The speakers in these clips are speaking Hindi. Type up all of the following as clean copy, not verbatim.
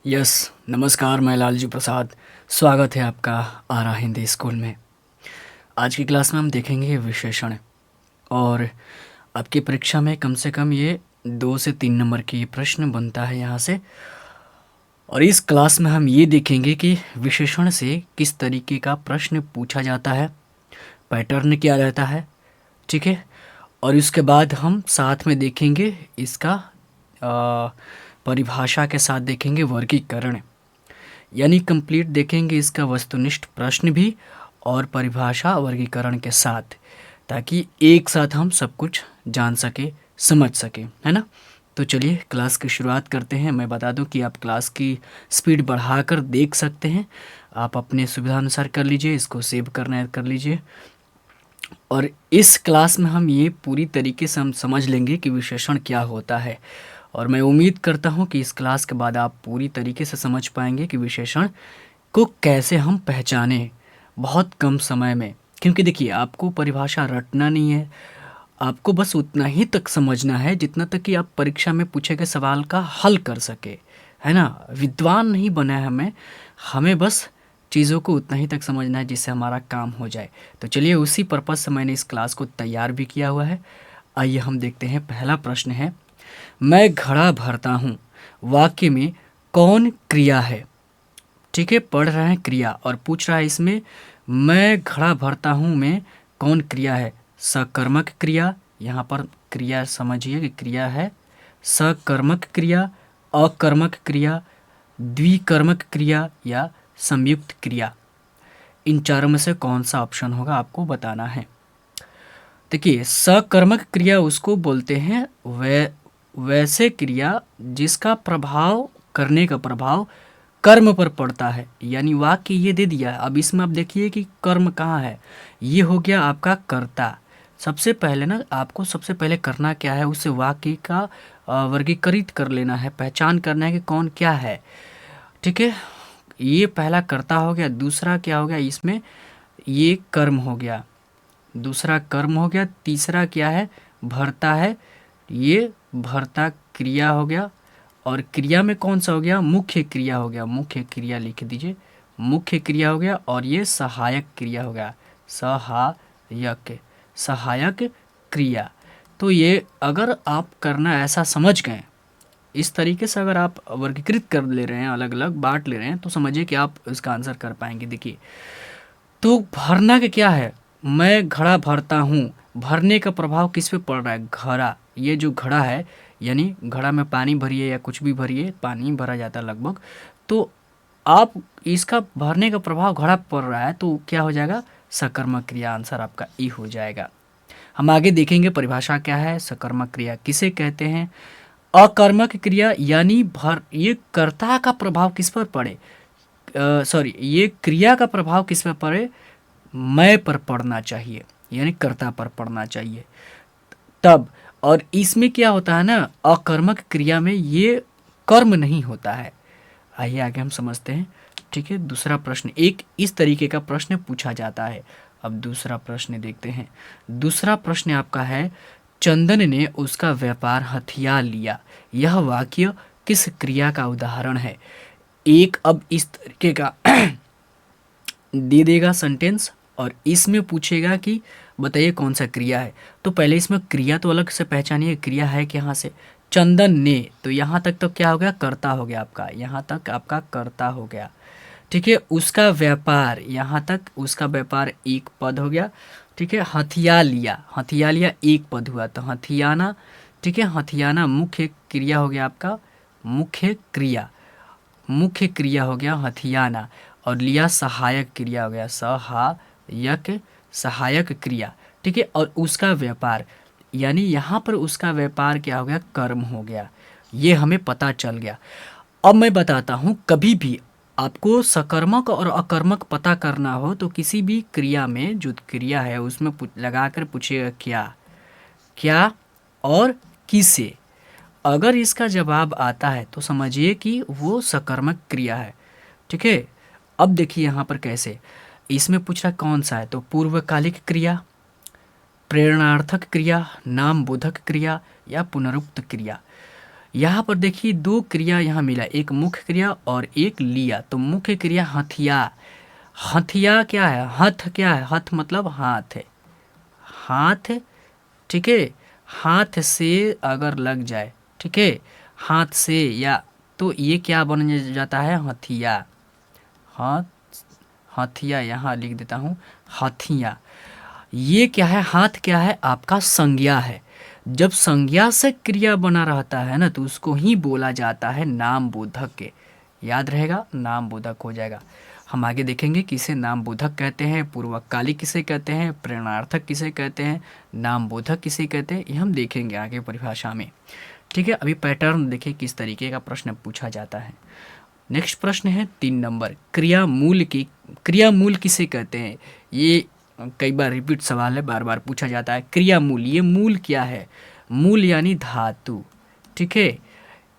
यस। नमस्कार, मैं लालजी प्रसाद। स्वागत है आपका आरा हिंदी स्कूल में। आज की क्लास में हम देखेंगे विशेषण। और आपकी परीक्षा में कम से कम ये 2 से 3 नंबर की प्रश्न बनता है यहाँ से। और इस क्लास में हम ये देखेंगे कि विशेषण से किस तरीके का प्रश्न पूछा जाता है, पैटर्न क्या रहता है, ठीक है। और उसके बाद हम साथ में देखेंगे इसका परिभाषा के साथ देखेंगे वर्गीकरण, यानी कंप्लीट देखेंगे इसका वस्तुनिष्ठ प्रश्न भी और परिभाषा वर्गीकरण के साथ, ताकि एक साथ हम सब कुछ जान सके, समझ सके, है ना। तो चलिए क्लास की शुरुआत करते हैं। मैं बता दूं कि आप क्लास की स्पीड बढ़ाकर देख सकते हैं। आप अपने सुविधा अनुसार कर लीजिए, इसको सेव करना है कर लीजिए। और इस क्लास में हम ये पूरी तरीके से हम समझ लेंगे कि विशेषण क्या होता है। और मैं उम्मीद करता हूँ कि इस क्लास के बाद आप पूरी तरीके से समझ पाएंगे कि विशेषण को कैसे हम पहचानें बहुत कम समय में। क्योंकि देखिए, आपको परिभाषा रटना नहीं है, आपको बस उतना ही तक समझना है जितना तक कि आप परीक्षा में पूछे गए सवाल का हल कर सके, है ना। विद्वान नहीं बना है हमें, हमें बस चीज़ों को उतना ही तक समझना है जिससे हमारा काम हो जाए। तो चलिए, उसी पर्पज़ से मैंने इस क्लास को तैयार भी किया हुआ है। आइए हम देखते हैं। पहला प्रश्न है, मैं घड़ा भरता हूँ, वाक्य में कौन क्रिया है। ठीक है, पढ़ रहे हैं क्रिया और पूछ रहा है इसमें मैं घड़ा भरता हूँ में कौन क्रिया है। सकर्मक क्रिया, यहाँ पर क्रिया समझिए कि क्रिया है सकर्मक क्रिया, अकर्मक क्रिया, द्विकर्मक क्रिया या संयुक्त क्रिया। इन चारों में से कौन सा ऑप्शन होगा आपको बताना है। देखिए, सकर्मक क्रिया उसको बोलते हैं वैसे क्रिया जिसका प्रभाव, करने का प्रभाव कर्म पर पड़ता है। यानी वाक्य ये दे दिया। अब इसमें आप देखिए कि कर्म कहाँ है। ये हो गया आपका कर्ता। सबसे पहले ना आपको सबसे पहले करना क्या है, उसे वाक्य का वर्गीकृत कर लेना है, पहचान करना है कि कौन क्या है। ठीक है, ये पहला कर्ता हो गया। दूसरा क्या हो गया इसमें, ये कर्म हो गया, दूसरा कर्म हो गया। तीसरा क्या है, भरता है, ये भरता क्रिया हो गया। और क्रिया में कौन सा हो गया, मुख्य क्रिया हो गया। मुख्य क्रिया लिख दीजिए, मुख्य क्रिया हो गया। और ये सहायक क्रिया हो गया, सहायक, सहायक क्रिया। तो ये अगर आप करना ऐसा समझ गए, इस तरीके से अगर आप वर्गीकृत कर ले रहे हैं, अलग अलग बांट ले रहे हैं, तो समझिए कि आप इसका आंसर कर पाएंगे। देखिए, तो भरना का क्या है, मैं घड़ा भरता हूँ, भरने का प्रभाव किस पे पड़ रहा है, घड़ा। ये जो घड़ा है, यानी घड़ा में पानी भरिए या कुछ भी भरिए, पानी भरा जाता है लगभग। तो आप इसका भरने का प्रभाव घड़ा पर पड़ रहा है, तो क्या हो जाएगा, सकर्मक क्रिया। आंसर आपका ई हो जाएगा। हम आगे देखेंगे परिभाषा क्या है, सकर्मक क्रिया किसे कहते हैं। अकर्मक क्रिया यानी भर, ये कर्ता का प्रभाव किस पर पड़े, सॉरी, ये क्रिया का प्रभाव किस पर पड़े, मैं पर पड़ना चाहिए, यानी कर्ता पर पड़ना चाहिए तब। और इसमें क्या होता है ना, अकर्मक क्रिया में ये कर्म नहीं होता है। आइए आगे हम समझते हैं। ठीक है, दूसरा प्रश्न, एक इस तरीके का प्रश्न पूछा जाता है। अब दूसरा प्रश्न देखते हैं। दूसरा प्रश्न आपका है, चंदन ने उसका व्यापार हथिया लिया। यह वाक्य किस क्रिया का उदाहरण है। एक अब इस तरीके का दे देगा सेंटेंस और इसमें पूछेगा कि बताइए कौन सा क्रिया है। तो पहले इसमें क्रिया तो अलग से पहचानिए, क्रिया है कि यहाँ से चंदन ने, तो यहाँ तक तो क्या हो गया, कर्ता हो गया आपका, यहाँ तक आपका कर्ता हो गया। ठीक है, उसका व्यापार, यहाँ तक उसका व्यापार एक पद हो गया। ठीक है, हथिया लिया, हथिया लिया एक पद हुआ, तो हथियाना। ठीक है, हथियाना मुख्य क्रिया हो गया आपका, मुख्य क्रिया, मुख्य क्रिया हो गया हथियाना। और लिया सहायक क्रिया हो गया, सहायक, सहायक क्रिया। ठीक है, और उसका व्यापार, यानी यहाँ पर उसका व्यापार क्या हो गया, कर्म हो गया। ये हमें पता चल गया। अब मैं बताता हूँ, कभी भी आपको सकर्मक और अकर्मक पता करना हो तो किसी भी क्रिया में जो क्रिया है उसमें लगा कर पूछिएगा क्या, क्या और किसे। अगर इसका जवाब आता है तो समझिए कि वो सकर्मक क्रिया है। ठीक है, अब देखिए यहाँ पर कैसे, इसमें पूछ रहा कौन सा है, तो पूर्वकालिक क्रिया, प्रेरणार्थक क्रिया, नाम बोधक क्रिया या पुनरुक्त क्रिया। यहाँ पर देखिए दो क्रिया यहाँ मिला, एक मुख्य क्रिया और एक लिया। तो मुख्य क्रिया हथिया, हथिया क्या है, हथ क्या है, हथ मतलब हाथ है, हाथ, ठीक है, हाथ से अगर लग जाए, ठीक है, हाथ से या, तो ये क्या बन जाता है, हथिया, हाथ, हथिया यहाँ लिख देता हूँ, हथिया। ये क्या है, हाथ क्या है, आपका संज्ञा है। जब संज्ञा से क्रिया बना रहता है ना, तो उसको ही बोला जाता है नाम बोधक के। याद रहेगा, नाम बोधक हो जाएगा। हम आगे देखेंगे किसे नाम बोधक कहते हैं, पूर्वकालिक किसे कहते हैं, प्रेरणार्थक किसे कहते हैं, नाम बोधक किसे कहते हैं, ये हम देखेंगे आगे परिभाषा में। ठीक है, अभी पैटर्न देखिए किस तरीके का प्रश्न पूछा जाता है। नेक्स्ट प्रश्न है 3 नंबर, क्रिया मूल किसे कहते हैं। ये कई बार रिपीट सवाल है, बार बार पूछा जाता है। क्रिया मूल, ये मूल क्या है, मूल यानी धातु, ठीक है।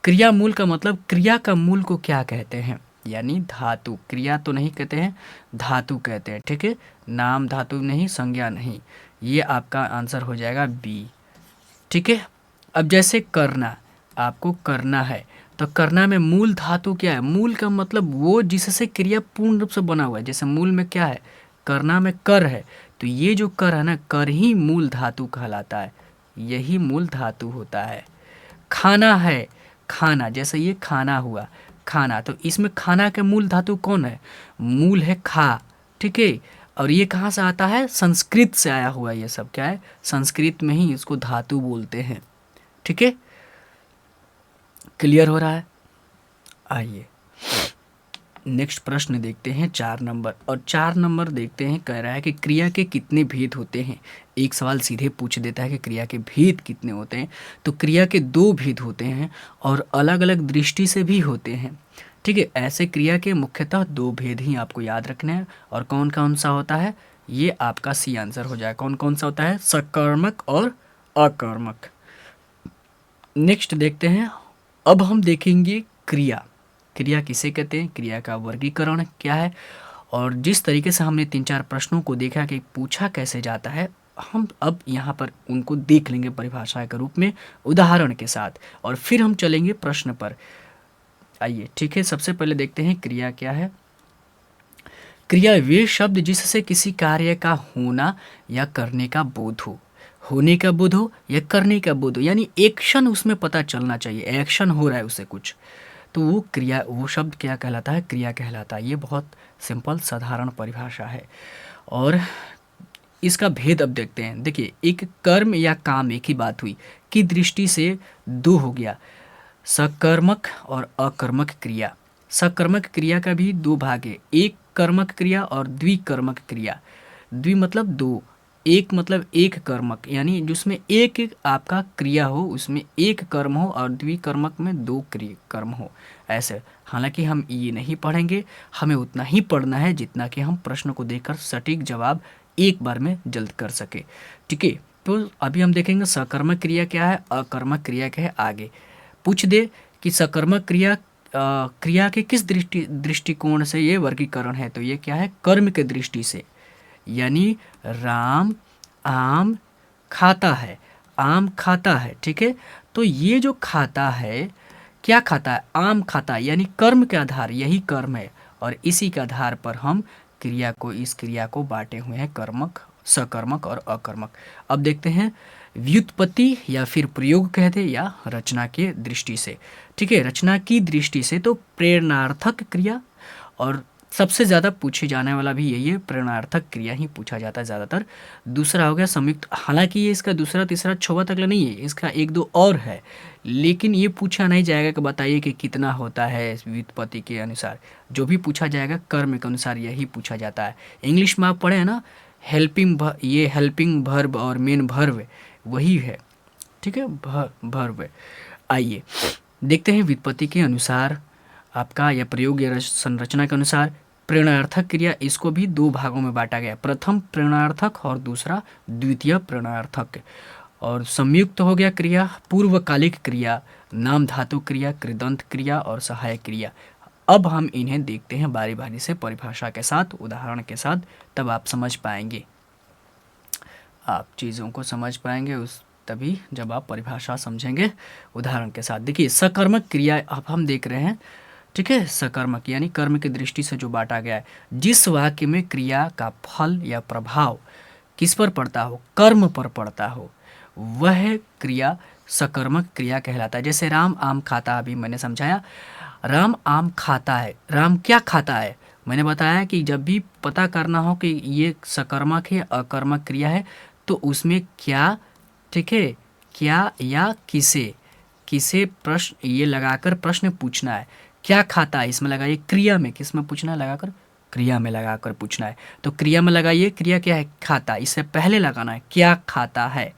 क्रिया मूल का मतलब क्रिया का मूल को क्या कहते हैं, यानी धातु। क्रिया तो नहीं कहते हैं, धातु कहते हैं, ठीक है। नाम धातु नहीं, संज्ञा नहीं। ये आपका आंसर हो जाएगा बी, ठीक है। अब जैसे करना, आपको करना है, तो करना में मूल धातु क्या है, मूल का मतलब वो जिससे क्रिया पूर्ण रूप से बना हुआ है। जैसे मूल में क्या है, करना में कर है, तो ये जो कर है ना, कर ही मूल धातु कहलाता है, यही मूल धातु होता है। खाना है, खाना, जैसे ये खाना हुआ, खाना, तो इसमें खाना के मूल धातु कौन है, मूल है खा, ठीक है। और ये कहाँ से आता है, संस्कृत से आया हुआ, ये सब क्या है, संस्कृत में ही इसको धातु बोलते हैं, ठीक है। क्लियर हो रहा है। आइए नेक्स्ट प्रश्न देखते हैं 4 नंबर, और 4 नंबर देखते हैं, कह रहा है कि क्रिया के कितने भेद होते हैं। एक सवाल सीधे पूछ देता है कि क्रिया के भेद कितने होते हैं। तो क्रिया के 2 भेद होते हैं और अलग अलग दृष्टि से भी होते हैं, ठीक है। ऐसे क्रिया के मुख्यतः 2 भेद ही आपको याद रखने हैं। और कौन कौन सा होता है, ये आपका सी आंसर हो जाए। कौन कौन सा होता है, सकर्मक और अकर्मक। नेक्स्ट देखते हैं, अब हम देखेंगे क्रिया, क्रिया किसे कहते हैं, क्रिया का वर्गीकरण क्या है। और जिस तरीके से हमने 3-4 प्रश्नों को देखा कि पूछा कैसे जाता है, हम अब यहाँ पर उनको देख लेंगे परिभाषा के रूप में उदाहरण के साथ, और फिर हम चलेंगे प्रश्न पर। आइए, ठीक है, सबसे पहले देखते हैं क्रिया क्या है। क्रिया वे शब्द जिससे किसी कार्य का होना या करने का बोध हो, होने का बोध हो या करने का बोध हो, यानी एक्शन उसमें पता चलना चाहिए, एक्शन हो रहा है उससे कुछ, तो वो क्रिया, वो शब्द क्या कहलाता है, क्रिया कहलाता है। ये बहुत सिंपल साधारण परिभाषा है। और इसका भेद अब देखते हैं। देखिए, एक कर्म या काम, एक ही बात हुई की दृष्टि से 2 हो गया, सकर्मक और अकर्मक क्रिया। सकर्मक क्रिया का भी 2 भाग है, एक कर्मक क्रिया और द्विकर्मक क्रिया। द्वि मतलब 2, एक मतलब एक कर्मक, यानी जिसमें एक एक आपका क्रिया हो, उसमें एक कर्म हो, और द्विकर्मक में 2 कर्म हो, ऐसे। हालांकि हम ये नहीं पढ़ेंगे, हमें उतना ही पढ़ना है जितना कि हम प्रश्न को देखकर सटीक जवाब एक बार में जल्द कर सके, ठीक है। तो अभी हम देखेंगे सकर्मक क्रिया क्या है, अकर्मक क्रिया क्या है। आगे पूछ दे कि सकर्मक क्रिया क्रिया के किस दृष्टिकोण से ये वर्गीकरण है, तो ये क्या है, कर्म के दृष्टि से, यानी राम आम खाता है, आम खाता है, ठीक है। तो ये जो खाता है, क्या खाता है, आम खाता है, यानी कर्म के आधार, यही कर्म है, और इसी के आधार पर हम क्रिया को, इस क्रिया को बांटे हुए हैं कर्मक, सकर्मक और अकर्मक। अब देखते हैं व्युत्पत्ति या फिर प्रयोग कहते या रचना के दृष्टि से, ठीक है। रचना की दृष्टि से तो प्रेरणार्थक क्रिया, और सबसे ज़्यादा पूछे जाने वाला भी यही है, प्रेरणार्थक क्रिया ही पूछा जाता है ज़्यादातर। दूसरा हो गया संयुक्त, हालांकि ये इसका दूसरा तीसरा छवा तक नहीं है, इसका 1-2 और है, लेकिन ये पूछा नहीं जाएगा कि बताइए कि कितना होता है व्युत्पत्ति के अनुसार। जो भी पूछा जाएगा कर्म के अनुसार यही पूछा जाता है। इंग्लिश में आप पढ़े हैं ना, ये हेल्पिंग भर्ब और मेन भर्ब वही है, ठीक है, भर्ब। आइए देखते हैं व्युत्पत्ति के अनुसार आपका, या प्रयोग या संरचना के अनुसार प्रेरणार्थक क्रिया, इसको भी 2 भागों में बांटा गया, प्रथम प्रेरणार्थक और दूसरा द्वितीय प्रेरणार्थक। और संयुक्त हो गया क्रिया, पूर्वकालिक क्रिया, नाम धातु क्रिया, कृदंत क्रिया और सहायक क्रिया। अब हम इन्हें देखते हैं बारी बारी से परिभाषा के साथ, उदाहरण के साथ, तब आप समझ पाएंगे, आप चीज़ों को समझ पाएंगे, उस तभी जब आप परिभाषा समझेंगे उदाहरण के साथ। देखिए सकर्मक क्रिया अब हम देख रहे हैं, ठीक है। सकर्मक यानी कर्म की दृष्टि से जो बांटा गया है, जिस वाक्य में क्रिया का फल या प्रभाव किस पर पड़ता हो, कर्म पर पड़ता हो, वह क्रिया सकर्मक क्रिया कहलाता है। जैसे राम आम खाता, अभी मैंने समझाया राम आम खाता है। राम क्या खाता है? मैंने बताया कि जब भी पता करना हो कि ये सकर्मक है अकर्मक क्रिया है तो उसमें क्या, ठीक है, क्या या किसे, किसे प्रश्न ये लगाकर प्रश्न पूछना है। क्या खाता है इसमें लगाइए, क्रिया में किस में पूछना है, लगाकर क्रिया में लगाकर पूछना है। तो क्रिया में लगाइए, क्रिया क्या है, खाता, इससे पहले लगाना है क्या खाता है।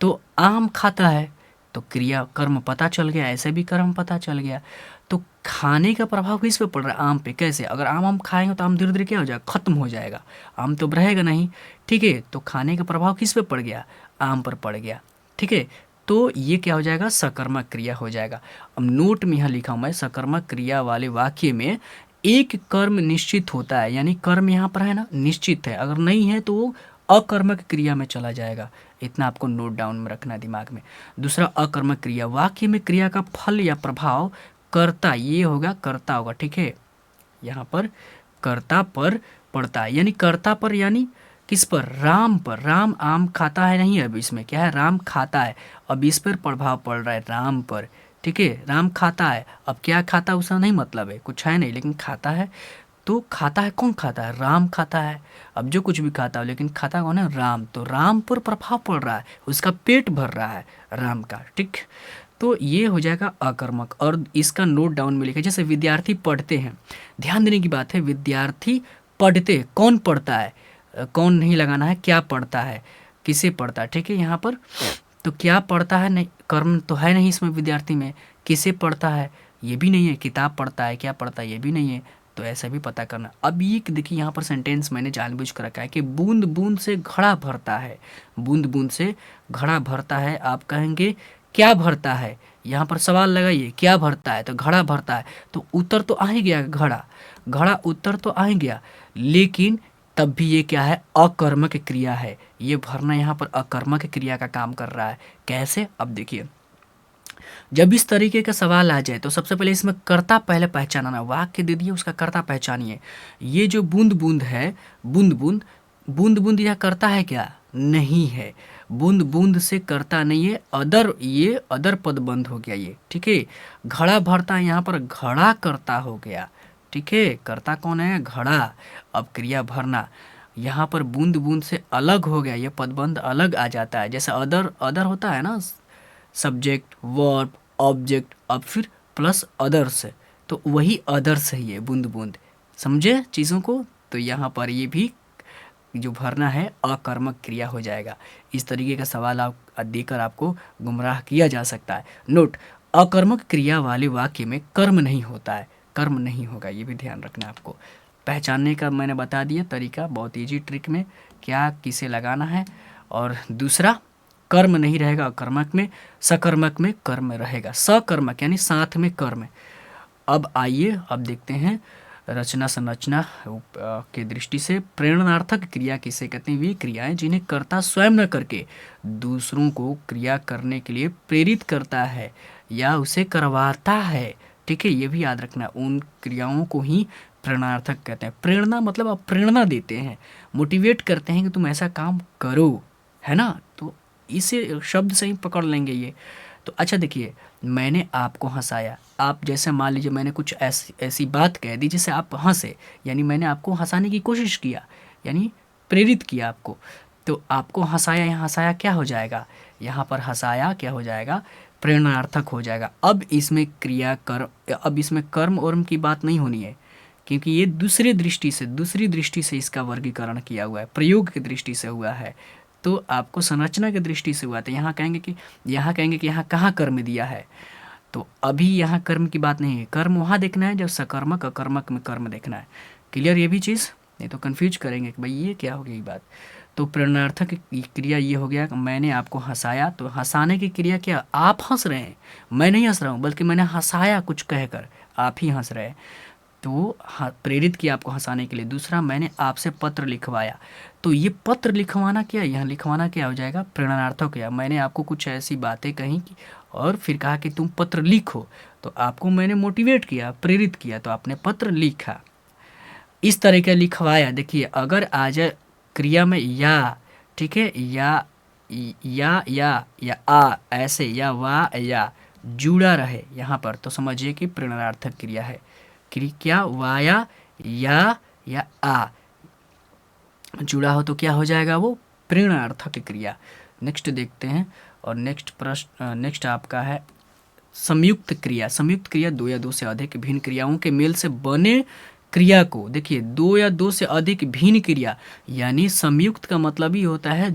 तो आम खाता है तो क्रिया कर्म पता चल गया, ऐसे भी कर्म पता चल गया। तो खाने का प्रभाव किस पे पड़ रहा है, आम पे। कैसे? अगर आम हम खाएंगे तो आम धीरे धीरे क्या हो जाएगा, खत्म हो जाएगा, आम तो रहेगा नहीं, ठीक है। तो खाने का प्रभाव किस पे पड़ गया, आम पर पड़ गया, ठीक है। तो ये क्या हो जाएगा, सकर्मक क्रिया हो जाएगा। अब नोट में यहाँ लिखा हूँ मैं, सकर्मक क्रिया वाले वाक्य में एक कर्म निश्चित होता है, यानी कर्म यहाँ पर है ना निश्चित है, अगर नहीं है तो वो अकर्मक क्रिया में चला जाएगा। इतना आपको नोट डाउन में रखना है दिमाग में। दूसरा अकर्मक क्रिया, वाक्य में क्रिया का फल या प्रभाव कर्ता, ये होगा कर्ता होगा, ठीक है। यहाँ पर कर्ता पर पड़ता है, यानी कर्ता पर, यानी किस पर, राम पर। राम आम खाता है नहीं, अब इसमें क्या है, राम खाता है, अब इस पर प्रभाव पड़ रहा है राम पर, ठीक है। राम खाता है, अब क्या खाता है उसका नहीं मतलब है, कुछ है नहीं, लेकिन खाता है। तो खाता है, कौन खाता है, राम खाता है। अब जो कुछ भी खाता हो लेकिन खाता कौन है, राम। तो राम पर प्रभाव पड़ रहा है, उसका पेट भर रहा है राम का, ठीक। तो ये हो जाएगा अकर्मक। और इसका नोट डाउन में लिखा, जैसे विद्यार्थी पढ़ते हैं, ध्यान देने की बात है, विद्यार्थी पढ़ते, कौन पढ़ता है, कौन नहीं लगाना है, क्या पढ़ता है, किसे पढ़ता है, ठीक है। यहाँ पर तो क्या पढ़ता है, नहीं, कर्म तो है नहीं इसमें विद्यार्थी में, किसे पढ़ता है ये भी नहीं है, किताब पढ़ता है, क्या पढ़ता है ये भी नहीं है, तो ऐसा भी पता करना। अब ये देखिए यहाँ पर सेंटेंस मैंने जानबूझ कर रखा है कि बूंद बूंद से घड़ा भरता है, बूंद बूंद से घड़ा भरता है। आप कहेंगे क्या भरता है, यहाँ पर सवाल लगाइए, क्या भरता है, तो घड़ा भरता है, तो उत्तर तो आ ही गया, घड़ा, घड़ा उत्तर तो आ ही गया। लेकिन तब भी ये क्या है, अकर्मक क्रिया है, ये भरना यहाँ पर अकर्मक क्रिया का काम कर रहा है। कैसे, अब देखिए, जब इस तरीके का सवाल आ जाए तो सबसे पहले इसमें कर्ता पहले पहचानना, वाक्य दे दिए उसका कर्ता पहचानिए। ये जो बूंद बूंद है, बूंद बूंद, बूंद बूंद यह करता है क्या, नहीं है, बूंद बूंद से करता नहीं है, अदर, ये अदर पद बंद हो गया ये, ठीक है। घड़ा भरता है, यहाँ पर घड़ा करता हो गया, ठीक है, करता कौन है, घड़ा। अब क्रिया भरना, यहाँ पर बूंद बूंद से अलग हो गया, ये पदबंध अलग आ जाता है, जैसे अदर, अदर होता है ना, सब्जेक्ट वर्ब ऑब्जेक्ट, अब फिर प्लस अदर्स, तो वही अदर्स है ये बूंद बूंद, समझे चीज़ों को। तो यहाँ पर ये भी जो भरना है अकर्मक क्रिया हो जाएगा। इस तरीके का सवाल आप देकर आपको गुमराह किया जा सकता है। नोट, अकर्मक क्रिया वाले वाक्य में कर्म नहीं होता है, कर्म नहीं होगा, ये भी ध्यान रखना है आपको। पहचानने का मैंने बता दिया तरीका, बहुत ईजी ट्रिक में, क्या किसे लगाना है। और दूसरा, कर्म नहीं रहेगा अकर्मक में, सकर्मक में कर्म रहेगा, सकर्मक यानी साथ में कर्म। अब आइए अब देखते हैं रचना संरचना के दृष्टि से प्रेरणार्थक क्रिया किसे कहते हैं। वे क्रियाएं जिन्हें कर्ता स्वयं न करके दूसरों को क्रिया करने के लिए प्रेरित करता है या उसे करवाता है, ठीक है, ये भी याद रखना, उन क्रियाओं को ही प्रेरणार्थक कहते हैं। प्रेरणा मतलब आप प्रेरणा देते हैं, मोटिवेट करते हैं कि तुम ऐसा काम करो, है ना। तो इसे शब्द से ही पकड़ लेंगे ये। तो अच्छा देखिए, मैंने आपको हंसाया, आप जैसे मान लीजिए मैंने कुछ ऐसी ऐसी बात कह दी जिससे आप हंसे, यानी मैंने आपको हंसाने की कोशिश किया, यानी प्रेरित किया आपको, तो आपको हंसाया, यहाँ हंसाया क्या हो जाएगा, यहाँ पर हंसाया क्या हो जाएगा, प्रेरणार्थक हो जाएगा। अब इसमें क्रिया कर, अब इसमें कर्म वर्म की बात नहीं होनी है, क्योंकि ये दूसरी दृष्टि से इसका वर्गीकरण किया हुआ है, प्रयोग की दृष्टि से हुआ है। तो आपको संरचना की दृष्टि से हुआ, तो यहाँ कहेंगे कि यहाँ कहाँ कर्म दिया है, तो अभी यहाँ कर्म की बात नहीं है, कर्म वहाँ देखना है जब सकर्मक अकर्मक में कर्म देखना है। क्लियर ये भी चीज़, नहीं तो कन्फ्यूज करेंगे कि भाई ये क्या हो गई ये बात। तो प्रेरणार्थक क्रिया ये हो गया, मैंने आपको हंसाया, तो हंसाने की क्रिया क्या, आप हंस रहे हैं, मैं नहीं हंस रहा हूँ, बल्कि मैंने हंसाया कुछ कहकर, आप ही हंस रहे हैं। तो प्रेरित किया आपको हंसाने के लिए। दूसरा, मैंने आपसे पत्र लिखवाया, तो ये पत्र लिखवाना क्या, यहाँ लिखवाना क्या हो जाएगा, प्रेरणार्थक है। मैंने आपको कुछ ऐसी बातें कही और फिर कहा कि तुम पत्र लिखो, तो आपको मैंने मोटिवेट किया, प्रेरित किया, तो आपने पत्र लिखा। इस तरह का लिखवाया। देखिए अगर आ जाए क्रिया में या, ठीक है, या आ ऐसे, या वा या जुड़ा रहे यहाँ पर, तो समझिए कि प्रेरणार्थक क्रिया है। क्या वाया या आ जुड़ा हो तो क्या हो जाएगा, वो प्रेरणार्थक क्रिया। नेक्स्ट देखते हैं, और नेक्स्ट प्रश्न, नेक्स्ट आपका है संयुक्त क्रिया। संयुक्त क्रिया दो या दो से अधिक भिन्न क्रियाओं के मेल से बने क्रिया को, देखिए दो या दो से अधिक भिन्न क्रिया, यानी संयुक्त का मतलब ही होता है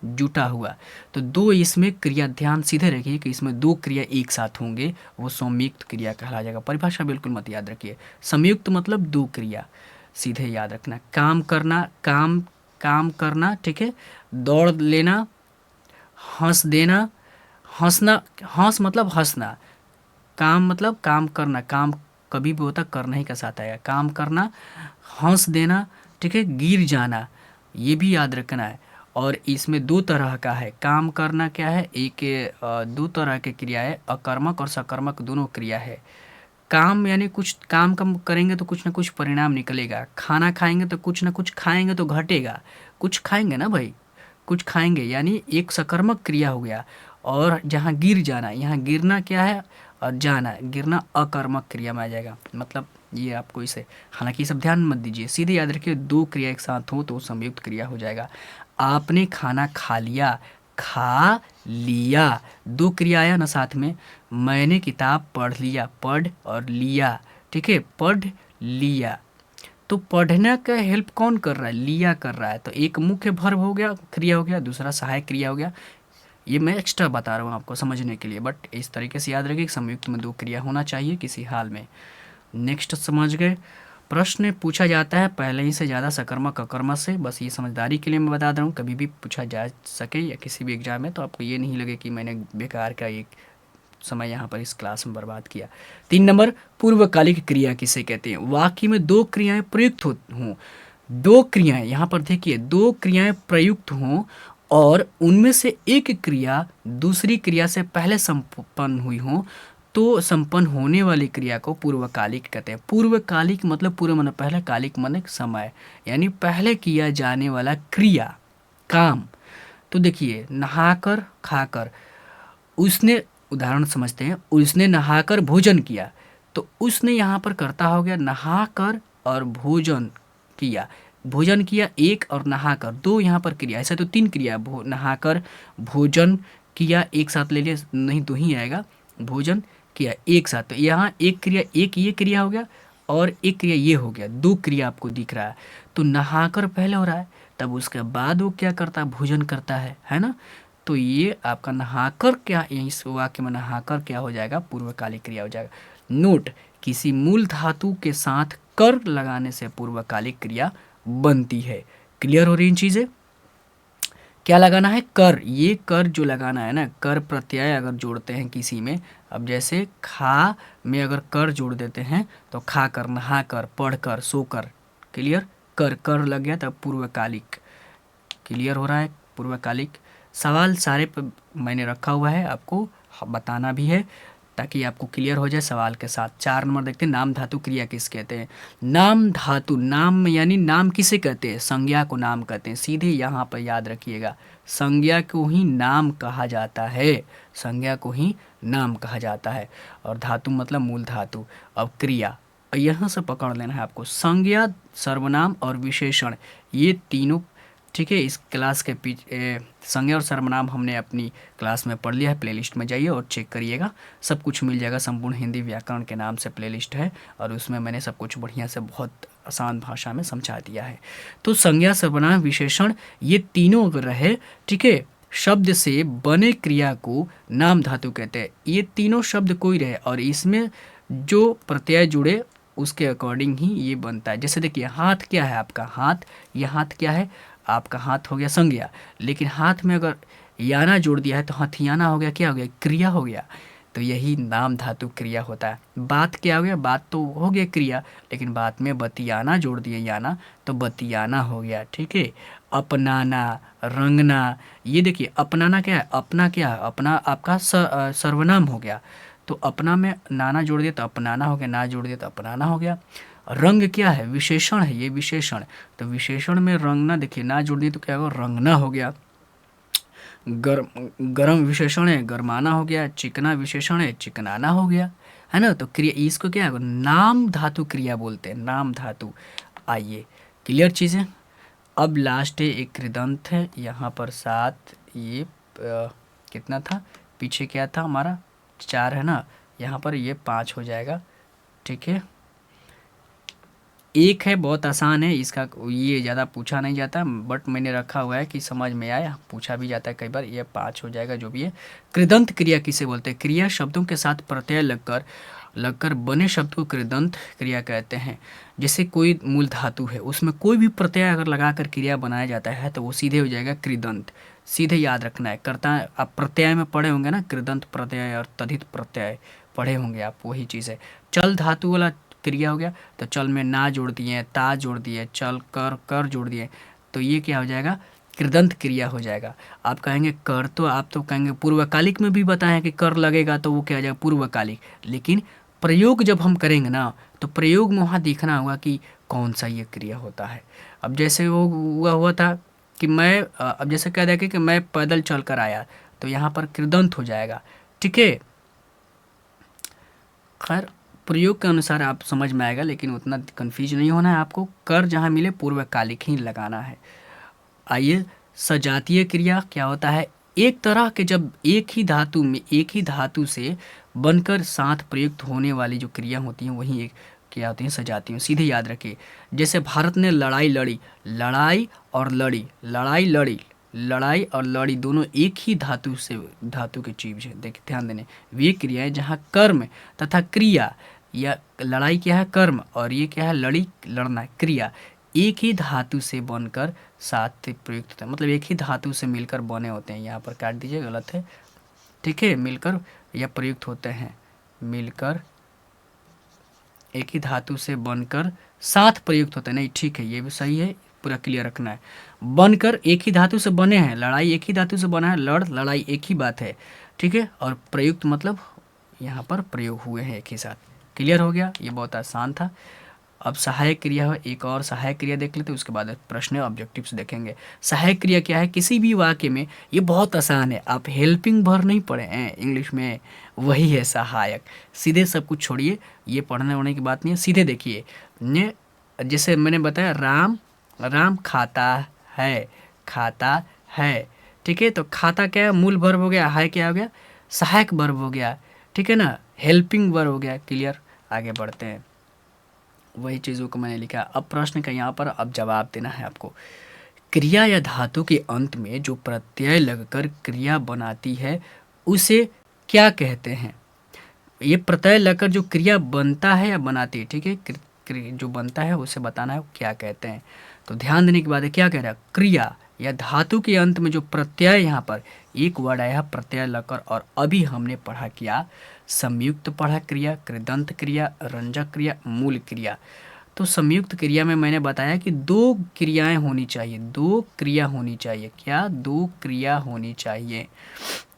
जुटा हुआ। तो दो इसमें क्रिया, ध्यान सीधे रखिए कि इसमें दो क्रिया एक साथ होंगे, वो संयुक्त क्रिया कहला जाएगा। परिभाषा बिल्कुल मत याद रखिए, संयुक्त मतलब दो क्रिया, सीधे याद रखना। काम करना, काम करना, ठीक है, दौड़ लेना, हंस देना, हंसना, हंस मतलब हंसना, काम मतलब काम करना, काम कभी भी होता करना ही का साथ आएगा, काम करना, हंस देना, ठीक है, गिर जाना, ये भी याद रखना है। और इसमें दो तरह का है, काम करना क्या है, एक दो तरह की क्रिया है, अकर्मक और सकर्मक दोनों क्रिया है। काम यानी कुछ काम करेंगे तो कुछ ना कुछ परिणाम निकलेगा, खाना खाएंगे तो कुछ ना कुछ खाएंगे तो घटेगा, कुछ खाएंगे ना भाई, कुछ खाएंगे, यानी एक सकर्मक क्रिया हो गया। और जहाँ गिर जाना, यहाँ गिरना क्या है, और जाना, गिरना अकर्मक क्रिया में आ जाएगा। मतलब ये आपको इसे, हालांकि ये सब ध्यान मत दीजिए, सीधे याद रखिए दो क्रिया एक साथ हो तो संयुक्त क्रिया हो जाएगा। आपने खाना खा लिया, खा लिया, दो क्रिया आया ना साथ में। मैंने किताब पढ़ लिया, पढ़ और लिया, ठीक है, पढ़ लिया। तो पढ़ने का हेल्प कौन कर रहा है, लिया कर रहा है, तो एक मुख्य वर्ब हो गया, क्रिया हो गया, दूसरा सहायक क्रिया हो गया। ये मैं एक्स्ट्रा बता रहा हूँ आपको समझने के लिए, बट इस तरीके से याद रखिए कि संयुक्त में दो क्रिया होना चाहिए किसी हाल में। नेक्स्ट समझ गए। प्रश्न पूछा जाता है पहले ही से ज़्यादा सकर्मक अकर्मक से, बस ये समझदारी के लिए मैं बता रहा हूँ, कभी भी पूछा जा सके या किसी भी एग्जाम में, तो आपको ये नहीं लगे कि मैंने बेकार का एक समय यहाँ पर इस क्लास में बर्बाद किया। 3 नंबर, पूर्वकालिक क्रिया किसे कहते हैं, वाक्य में दो क्रियाएं प्रयुक्त हों, दो क्रियाएं, यहाँ पर देखिए दो क्रियाएं प्रयुक्त हों और उनमें से एक क्रिया दूसरी क्रिया से पहले संपन्न हुई हो, तो संपन्न होने वाली क्रिया को पूर्वकालिक कहते हैं। पूर्वकालिक मतलब पूर्व मन पहले, कालिक मन समय, यानी पहले किया जाने वाला क्रिया, काम। तो देखिए नहाकर, खाकर, उसने, उदाहरण समझते हैं, उसने नहाकर भोजन किया, तो उसने यहाँ पर करता हो गया नहाकर और भोजन किया, भोजन किया एक और नहाकर दो, यहाँ पर क्रिया, ऐसा तो तीन क्रिया, नहाकर भोजन किया एक साथ ले लिया, नहीं दो ही आएगा, भोजन किया एक साथ, तो यहाँ एक क्रिया, एक ये क्रिया हो गया और एक क्रिया ये हो गया, दो क्रिया आपको दिख रहा है। तो नहाकर पहले हो रहा है, तब उसके बाद वो क्या करता है, भोजन करता है ना। तो ये आपका नहाकर क्या, इस वाक्य में नहाकर क्या हो जाएगा, पूर्वकालिक क्रिया हो जाएगा। नोट, किसी मूल धातु के साथ कर लगाने से पूर्वकालिक क्रिया बनती है। क्लियर हो रही इन चीज़ें। क्या लगाना है, कर, ये कर जो लगाना है ना, कर प्रत्यय अगर जोड़ते हैं किसी में, अब जैसे खा में अगर कर जोड़ देते हैं तो खा कर, नहा कर, पढ़ कर, सो कर, क्लियर, कर कर लग गया तब पूर्वकालिक। क्लियर हो रहा है, पूर्वकालिक। सवाल सारे पे मैंने रखा हुआ है, आपको बताना भी है ताकि आपको क्लियर हो जाए सवाल के साथ। 4 नंबर देखते हैं, नाम धातु क्रिया किस कहते हैं। नाम धातु, नाम यानी नाम किसे कहते हैं, संज्ञा को नाम कहते हैं, सीधे यहाँ पर याद रखिएगा, संज्ञा को ही नाम कहा जाता है, संज्ञा को ही नाम कहा जाता है। और धातु मतलब मूल धातु। अब क्रिया, यहाँ से पकड़ लेना है आपको, संज्ञा, सर्वनाम और विशेषण, ये तीनों, ठीक है, इस क्लास के पीछे संज्ञा और सर्वनाम हमने अपनी क्लास में पढ़ लिया है, प्लेलिस्ट में जाइए और चेक करिएगा, सब कुछ मिल जाएगा। संपूर्ण हिंदी व्याकरण के नाम से प्लेलिस्ट है और उसमें मैंने सब कुछ बढ़िया से बहुत आसान भाषा में समझा दिया है। तो संज्ञा, सर्वनाम, विशेषण, ये तीनों अगर रहे, ठीक है, शब्द से बने क्रिया को नाम धातु कहते हैं। ये तीनों शब्द कोई रहे और इसमें जो प्रत्यय जुड़े उसके अकॉर्डिंग ही ये बनता है। जैसे देखिए हाथ क्या है आपका, हाथ, ये हाथ क्या है आपका, हाथ हो गया संज्ञा, लेकिन हाथ में अगर याना जोड़ दिया है तो हथियाना हो गया, क्या हो गया, क्रिया हो गया। तो यही नाम धातु क्रिया होता है। बात क्या हो गया, बात तो हो गया क्रिया, लेकिन बात में बतियाना जोड़ दिए याना, तो बतियाना हो गया। ठीक है, अपनाना, रंगना, ये देखिए अपनाना क्या है, अपना क्या है, अपना आपका सर्वनाम हो गया, तो अपना में नाना जोड़ दिया तो अपनाना हो गया, ना जोड़ दिया तो अपनाना हो गया। रंग क्या है, विशेषण है, ये विशेषण, तो विशेषण में रंगना, देखिए ना जोड़ दिए तो क्या होगा, रंगना हो गया। गरम विशेषण है, गरमाना हो गया। चिकना विशेषण है, चिकनाना हो गया, है ना। तो क्रिया, इसको क्या है, नाम धातु क्रिया बोलते हैं, नाम धातु। आइए, क्लियर चीज़ें। अब लास्ट है एक कृदंत है, यहाँ पर 7, ये कितना था, पीछे क्या था हमारा 4 है ना, यहाँ पर ये 5 हो जाएगा। ठीक है, एक है बहुत आसान है इसका, ये ज़्यादा पूछा नहीं जाता, बट मैंने रखा हुआ है कि समझ में आए, पूछा भी जाता है कई बार। ये 5 हो जाएगा जो भी है। कृदंत क्रिया किसे बोलते हैं, क्रिया शब्दों के साथ प्रत्यय लगकर लगकर बने शब्द को कृदंत क्रिया कहते हैं। जैसे कोई मूल धातु है, उसमें कोई भी प्रत्यय अगर लगाकर क्रिया बनाया जाता है तो वो सीधे हो जाएगा कृदंत। सीधे याद रखना है, करता है आप प्रत्यय में पढ़े होंगे ना, कृदंत प्रत्यय और तद्धित प्रत्यय पढ़े होंगे आप, वही चीज़ है। चल धातु वाला क्रिया हो गया, तो चल में ना जोड़ दिए, ता जोड़ दिए, चल कर कर जोड़ दिए, तो ये क्या हो जाएगा, कृदंत क्रिया हो जाएगा। आप कहेंगे कर, तो आप तो कहेंगे पूर्वकालिक में भी बताएं कि कर लगेगा, तो वो क्या हो जाएगा, पूर्वकालिक। लेकिन प्रयोग जब हम करेंगे ना, तो प्रयोग में वहाँ देखना होगा कि कौन सा ये क्रिया होता है। अब जैसे वो हुआ था कि मैं अब जैसे कह दें कि मैं पैदल चल कर आया, तो यहाँ पर कृदंत हो जाएगा। ठीक है, खैर प्रयोग के अनुसार आप समझ में आएगा, लेकिन उतना कंफ्यूज नहीं होना है आपको। कर जहाँ मिले पूर्वकालिक ही लगाना है। आइए, सजातीय क्रिया क्या होता है, एक तरह के जब एक ही धातु में एक ही धातु से बनकर साथ प्रयुक्त होने वाली जो क्रिया होती हैं वही एक क्या होती हैं, सजातीय। सीधे याद रखिए, जैसे भारत ने लड़ाई लड़ी, लड़ाई और लड़ी, लड़ाई लड़ी, लड़ाई और लड़ी दोनों एक ही धातु से, धातु के चीज है। देखिए ध्यान देने, वे क्रियाएं जहाँ कर्म तथा क्रिया, या लड़ाई क्या है कर्म और ये क्या है लड़ी लड़ना क्रिया, एक ही धातु से बनकर साथ प्रयुक्त होते हैं, मतलब एक ही धातु से मिलकर बने होते हैं। यहाँ पर काट दीजिए, गलत है। ठीक है, मिलकर या प्रयुक्त होते हैं, मिलकर एक ही धातु से बनकर साथ प्रयुक्त होते हैं, नहीं ठीक है, ये भी सही है, पूरा क्लियर रखना है। बनकर एक ही धातु से बने हैं, लड़ाई एक ही धातु से बना है, लड़ाई एक ही बात है। ठीक है, और प्रयुक्त मतलब यहाँ पर प्रयोग हुए हैं एक ही साथ। क्लियर हो गया, ये बहुत आसान था। अब सहायक क्रिया है, एक और सहायक क्रिया देख लेते हैं, उसके बाद प्रश्न ऑब्जेक्टिव्स देखेंगे। सहायक क्रिया क्या है, किसी भी वाक्य में, ये बहुत आसान है, आप हेल्पिंग वर्ब नहीं पढ़े हैं इंग्लिश में, वही है सहायक। सीधे सब कुछ छोड़िए, ये पढ़ने होने की बात नहीं है, सीधे देखिए। ने जैसे मैंने बताया, राम राम खाता है, खाता है। ठीक है, तो खाता क्या है, मूल वर्ब हो गया, है क्या हो गया, सहायक वर्ब हो गया। ठीक है ना, हेल्पिंग वर्ब हो गया। क्लियर, आगे बढ़ते हैं। वही चीज़ों को मैंने लिखा। अब प्रश्न का यहाँ पर अब जवाब देना है आपको। क्रिया या धातु के अंत में जो प्रत्यय लगकर क्रिया बनाती है उसे क्या कहते हैं। ये प्रत्यय लगकर जो क्रिया बनता है या बनाती है, ठीक है, जो बनता है उसे बताना है वो क्या कहते हैं। तो ध्यान देने की बात है, क्या कह रहा है, क्रिया या धातु के अंत में जो प्रत्यय, यहाँ पर एक वर्ड आया प्रत्यय लगकर, और अभी हमने पढ़ा क्या, संयुक्त पढ़ा क्रिया, कृदंत क्रिया, रंजक क्रिया, मूल क्रिया। तो संयुक्त क्रिया में मैंने बताया कि दो क्रियाएं होनी चाहिए, दो क्रिया होनी चाहिए, क्या, दो क्रिया होनी चाहिए।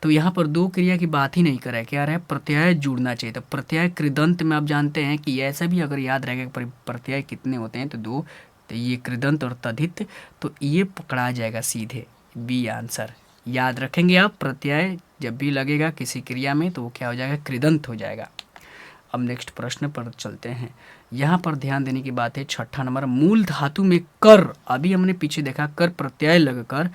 तो यहाँ पर दो क्रिया की बात ही नहीं कर रहा है, क्या रहा है, प्रत्यय जुड़ना चाहिए। तो प्रत्यय कृदंत में आप जानते हैं कि ऐसा भी अगर याद रहेगा प्रत्यय कितने होते हैं, तो दो, तो ये कृदंत और तद्धित, तो ये पकड़ा जाएगा सीधे, बी आंसर। याद रखेंगे आप, प्रत्यय जब भी लगेगा किसी क्रिया में तो वो क्या हो जाएगा, कृदंत हो जाएगा। अब नेक्स्ट प्रश्न पर चलते हैं। यहाँ पर ध्यान देने की बात है, 6ठा नंबर, मूल धातु में कर, अभी हमने पीछे देखा कर प्रत्यय लगकर,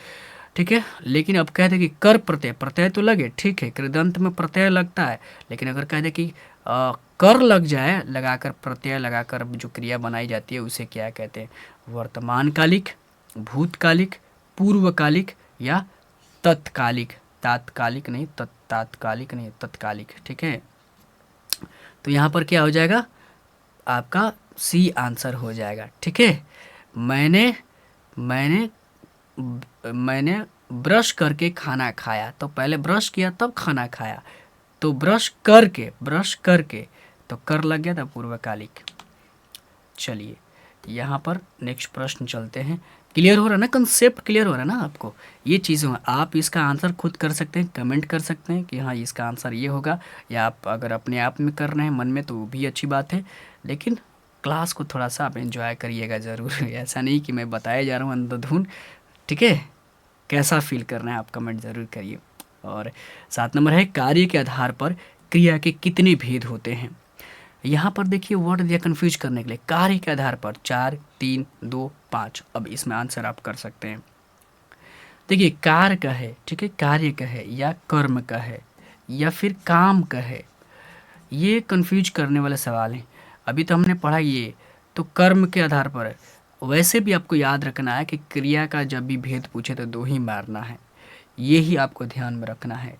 ठीक है, लेकिन अब कह दे कि कर प्रत्यय, प्रत्यय तो लगे, ठीक है, कृदंत में प्रत्यय लगता है, लेकिन अगर कह दे कि कर लग जाए, लगाकर प्रत्यय लगाकर जो क्रिया बनाई जाती है उसे क्या कहते हैं, वर्तमानकालिक, भूतकालिक, पूर्वकालिक या तत्कालिक। तात्कालिक नहीं, तात्कालिक नहीं, तत्कालिक। ठीक है, तो यहाँ पर क्या हो जाएगा, आपका सी आंसर हो जाएगा। ठीक है, मैंने मैंने मैंने ब्रश करके खाना खाया, तो पहले ब्रश किया तब खाना खाया, तो ब्रश करके तो कर लग गया था पूर्वकालिक। चलिए यहाँ पर नेक्स्ट प्रश्न चलते हैं। क्लियर हो रहा है ना, कंसेप्ट क्लियर हो रहा है ना आपको? ये चीज़ें आप इसका आंसर खुद कर सकते हैं, कमेंट कर सकते हैं कि हाँ इसका आंसर ये होगा, या आप अगर अपने आप में कर रहे हैं मन में तो वो भी अच्छी बात है, लेकिन क्लास को थोड़ा सा आप एंजॉय करिएगा ज़रूर। ऐसा नहीं कि मैं बताया जा रहा हूँ अंधाधुन, ठीक है? कैसा फील करना है आप कमेंट ज़रूर करिए। और 7 नंबर है, कार्य के आधार पर क्रिया के कितने भेद होते हैं? यहाँ पर देखिए वर्ड दिया कन्फ्यूज करने के लिए, कार्य के आधार पर 4, 3, 2, 5। अब इसमें आंसर आप कर सकते हैं। देखिए कार्य का है, ठीक है, कार्य का है या कर्म का है या फिर काम का है, ये कन्फ्यूज करने वाले सवाल हैं। अभी तो हमने पढ़ा ये तो कर्म के आधार पर है। वैसे भी आपको याद रखना है कि क्रिया का जब भी भेद पूछे तो 2 ही मारना है, ये ही आपको ध्यान में रखना है।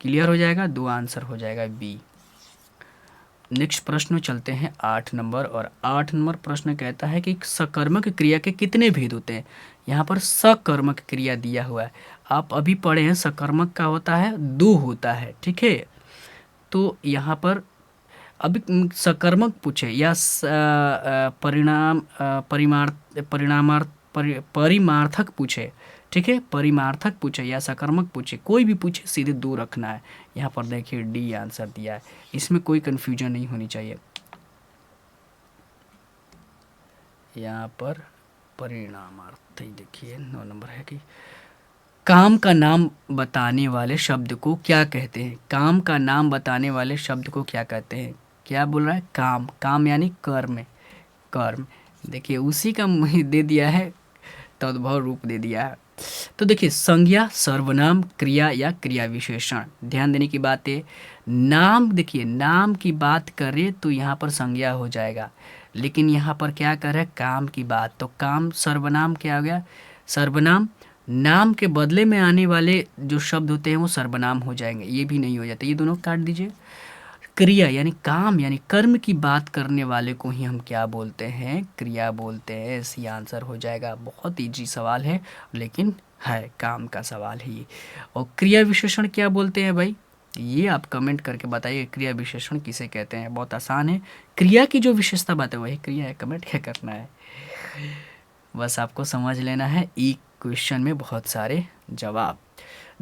क्लियर हो जाएगा, 2 आंसर हो जाएगा बी। नेक्स्ट प्रश्न में चलते हैं 8 नंबर, और 8 नंबर प्रश्न कहता है कि सकर्मक क्रिया के कितने भेद होते हैं? यहाँ पर सकर्मक क्रिया दिया हुआ है, आप अभी पढ़े हैं सकर्मक का होता है 2 होता है, ठीक है? तो यहाँ पर अभी सकर्मक पूछे या परिमार्थक पूछे, ठीक है, परिमार्थक पूछे या सकर्मक पूछे, कोई भी पूछे सीधे 2 रखना है। यहाँ पर देखिए डी आंसर दिया है, इसमें कोई कन्फ्यूजन नहीं होनी चाहिए। यहाँ पर परिणामार्थ देखिए 9 नंबर है कि काम का नाम बताने वाले शब्द को क्या कहते हैं? काम का नाम बताने वाले शब्द को क्या कहते हैं? क्या बोल रहा है? काम, काम यानी कर्म, कर्म। देखिए उसी का दे दिया है, तद्भव रूप दे दिया है। तो देखिए संज्ञा, सर्वनाम, क्रिया या क्रिया विशेषण, ध्यान देने की बात है। नाम, देखिए नाम की बात करें तो यहाँ पर संज्ञा हो जाएगा, लेकिन यहाँ पर क्या कर रहे हैं? काम की बात, तो काम सर्वनाम क्या हो गया? सर्वनाम। नाम के बदले में आने वाले जो शब्द होते हैं वो सर्वनाम हो जाएंगे, ये भी नहीं हो जाते, ये दोनों काट दीजिए। क्रिया यानी काम यानी कर्म की बात करने वाले को ही हम क्या बोलते हैं? क्रिया बोलते हैं। इसी आंसर हो जाएगा। बहुत इजी सवाल है लेकिन है काम का सवाल है ये। और क्रिया विशेषण क्या बोलते हैं भाई? ये आप कमेंट करके बताइए, क्रिया विशेषण किसे कहते हैं? बहुत आसान है, क्रिया की जो विशेषता बात है वही क्रिया है। कमेंट क्या करना है, बस आपको समझ लेना है। एक क्वेश्चन में बहुत सारे जवाब।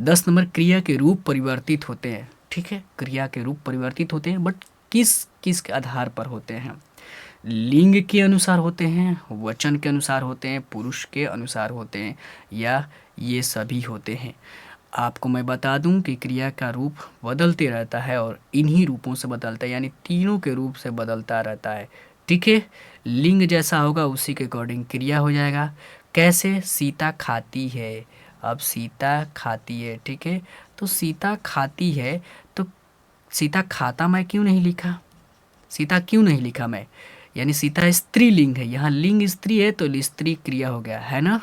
10 नंबर, क्रिया के रूप परिवर्तित होते हैं, ठीक है, क्रिया के रूप परिवर्तित होते हैं, बट किस किस के आधार पर होते हैं? लिंग के अनुसार होते हैं, वचन के अनुसार होते हैं, पुरुष के अनुसार होते हैं, या ये सभी होते हैं? आपको मैं बता दूं कि क्रिया का रूप बदलते रहता है और इन्हीं रूपों से बदलता है, यानी तीनों के रूप से बदलता रहता है, ठीक है। लिंग जैसा होगा उसी के अकॉर्डिंग क्रिया हो जाएगा। कैसे? सीता खाती है, अब सीता खाती है, ठीक है, तो सीता खाती है, तो सीता खाता मैं क्यों नहीं लिखा? सीता क्यों नहीं लिखा मैं? यानी सीता स्त्रीलिंग है, यहाँ लिंग स्त्री है तो स्त्री क्रिया हो गया है ना।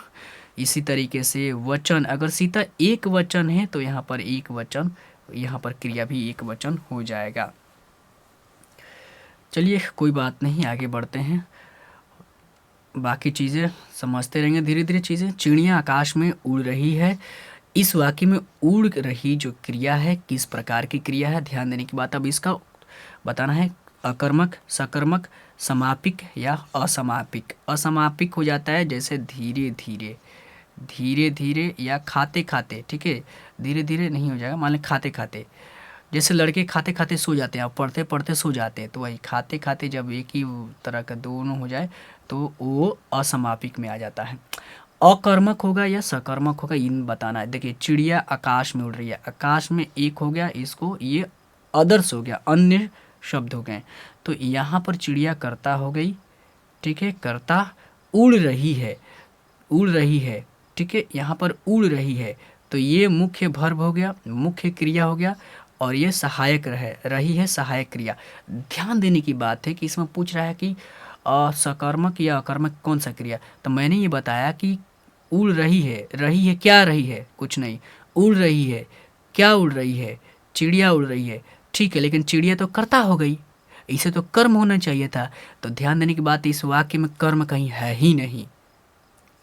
इसी तरीके से वचन, अगर सीता एक वचन है तो यहाँ पर एक वचन, यहाँ पर क्रिया भी एक वचन हो जाएगा। चलिए कोई बात नहीं, आगे बढ़ते हैं, बाकी चीज़ें समझते रहेंगे धीरे धीरे चीज़ें। चिड़िया आकाश में उड़ रही है, इस वाक्य में उड़ रही जो क्रिया है किस प्रकार की क्रिया है? ध्यान देने की बात। अब इसका बताना है अकर्मक, सकर्मक, समापिक या असमापिक। असमापिक हो जाता है जैसे धीरे धीरे, धीरे धीरे या खाते खाते, ठीक है, धीरे धीरे नहीं हो जाएगा, मान लें खाते खाते, जैसे लड़के खाते खाते सो जाते हैं और पढ़ते पढ़ते सो जाते हैं, तो वही खाते खाते जब एक ही तरह का दोनों हो जाए तो वो असमापिक में आ जाता है। अकर्मक होगा या सकर्मक होगा इन बताना है। देखिए चिड़िया आकाश में उड़ रही है, आकाश में एक हो गया, इसको ये अदर्स हो गया, अन्य शब्द हो गए, तो यहाँ पर चिड़िया कर्ता हो गई, ठीक है, कर्ता। उड़ रही है, उड़ रही है, ठीक है, यहाँ पर उड़ रही है तो ये मुख्य भर्ब हो गया, मुख्य क्रिया हो गया, और ये सहायक रही है सहायक क्रिया। ध्यान देने की बात है कि इसमें पूछ रहा है कि सकर्मक या अकर्मक कौन सा क्रिया, तो मैंने ये बताया कि उड़ रही है क्या रही है? कुछ नहीं, उड़ रही है, क्या उड़ रही है? चिड़िया उड़ रही है, ठीक है, लेकिन चिड़िया तो कर्ता हो गई, इसे तो कर्म होना चाहिए था। तो ध्यान देने की बात, इस वाक्य में कर्म कहीं है ही नहीं,